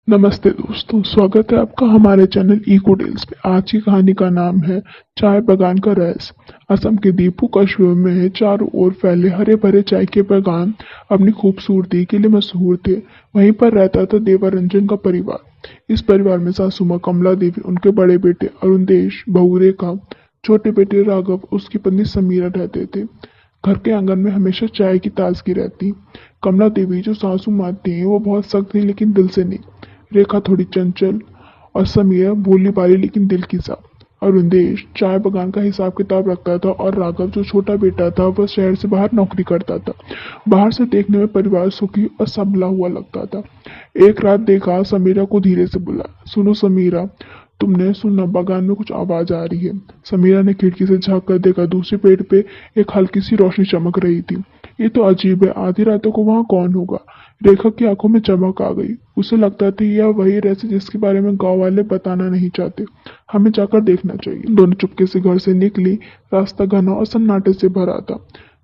नमस्ते दोस्तों, स्वागत है आपका हमारे चैनल इको टेल्स पे। आज की कहानी का नाम है चाय बागान का रहस्य। असम के दीपू कस्बे में चारों ओर फैले हरे भरे चाय के बागान अपनी खूबसूरती के लिए मशहूर थे। वहीं पर रहता था देवारंजन का परिवार। इस परिवार में सासू माँ कमला देवी, उनके बड़े बेटे अरुणदेश, बहू रेखा, छोटे बेटे राघव, उसकी पत्नी समीरा रहते थे। घर के आंगन में हमेशा चाय की ताजगी रहती। कमला देवी जो सासू माँ थी वो बहुत सख्त थी लेकिन दिल से नहीं। रेखा थोड़ी चंचल और समीरा भोली भाली लेकिन दिल की साफ। अरुणदेश चाय बगान का हिसाब किताब रखता था और राघव जो छोटा बेटा था वह शहर से बाहर नौकरी करता था। बाहर से देखने में परिवार सुखी और संभला हुआ लगता था। एक रात देखा समीरा को धीरे से बुलाया, सुनो समीरा, तुमने सुना बगान में कुछ आवाज आ रही है। समीरा ने खिड़की से झांक कर देखा, दूसरे पेड़ पे एक हल्की सी रोशनी चमक रही थी। ये तो अजीब है, आधी रातों को वहां कौन होगा। रेखा की आंखों में चमक आ गई। उसे लगता था यह वही रहस्य जिसके बारे में गांव वाले बताना नहीं चाहते। हमें जाकर देखना चाहिए। दोनों चुपके से घर से निकली। रास्ता घना और सन्नाटे से भरा था।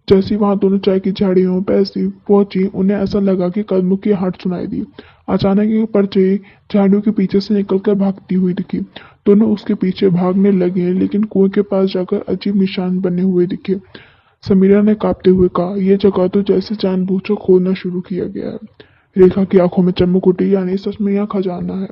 जैसे वहां दोनों चाय की झाड़ियों में पैसी पहुंची, उन्हें ऐसा लगा कि कदमों की आहट सुनाई दी। अचानक एक परछाई झाड़ियों के पीछे से निकलकर भागती हुई दिखी। दोनों उसके पीछे भागने लगे लेकिन कुएं के पास जाकर अजीब निशान बने हुए दिखे। समीरा ने कांपते हुए कहा, यह जगह तो जैसे जानबूझकर खोदना शुरू किया गया है। रेखा की आंखों में चमक उठी, यानी सच में यहाँ खजाना है।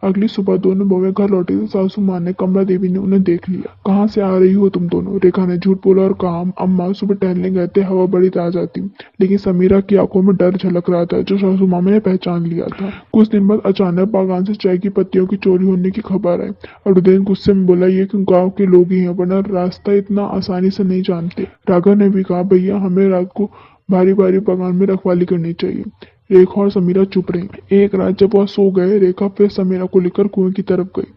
अगली सुबह दोनों बहुएं घर लौटी तो सासू माँ ने, कमला देवी ने उन्हें देख लिया। कहाँ से आ रही हो तुम दोनों? रेखा ने झूठ बोला और कहा, अम्मा सुबह टहलने गए थे, हवा बड़ी ताजा थी। लेकिन समीरा की आंखों में डर झलक रहा था जो सासू माँ ने पहचान लिया था। कुछ दिन बाद अचानक बागान से चाय की पत्तियों की चोरी होने की खबर आई। अरुदेन गुस्से में बोला, ये क्यों गाँव के लोग ही हैं, वरना रास्ता इतना आसानी से नहीं जानते। राघव ने भी कहा, भैया हमें रात को भारी भारी बागान में रखवाली करनी चाहिए। रेखा और समीरा चुप रही। एक रात जब वह सो गए, रेखा फिर समीरा को लेकर कुएं की तरफ गई।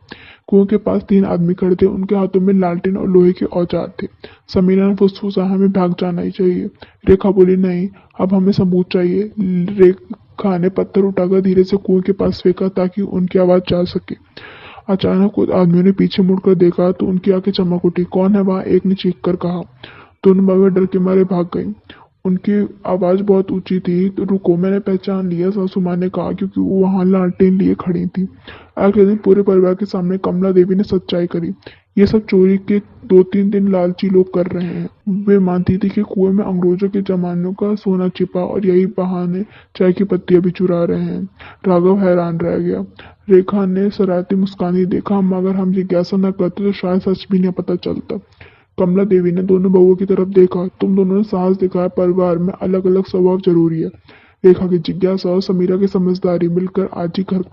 कुएं के पास तीन आदमी खड़े थे, उनके हाथों में लालटेन और लोहे के औजार थे। समीरा ने फुसफुसा, हमें भाग जाना ही चाहिए। रेखा बोली, नहीं, अब हमें सबूत चाहिए। रेखा ने पत्थर उठाकर धीरे से कुएं के पास फेंका ताकि उनकी आवाज जा सके। अचानक कुछ आदमियों ने पीछे मुड़कर देखा तो उनकी आंखें चमक उठी। कौन है वहां? एक ने चीख कर कहा। दोनों बगैर डर के मारे भाग गई। उनकी आवाज बहुत ऊंची थी। तो रुको, मैंने पहचान लिया, सासू माँ ने कहा, क्योंकि वो वहां लालटेन लिए खड़ी थी। अगले दिन पूरे परिवार के सामने कमला देवी ने सच्चाई करी। ये सब चोरी के 2-3 दिन लालची लोग कर रहे हैं। वे मानती थी कि कुएं में अंग्रेजों के जमानों का सोना छिपा और यही बहाने चाय की पत्तियां भी चुरा रहे हैं। राघव हैरान रह गया। रेखा ने शरारती मुस्कान ही देखा, हम अगर हम जिज्ञासा न करते तो शायद सच भी नहीं पता चलता। कमला देवी ने दोनों बहुओं की तरफ देखा। तुम दोनों ने साहस दिखाया, परिवार में अलग अलग स्वभाव जरूरी है। रेखा की जिज्ञासा और समीरा की समझदारी मिलकर आज ही घर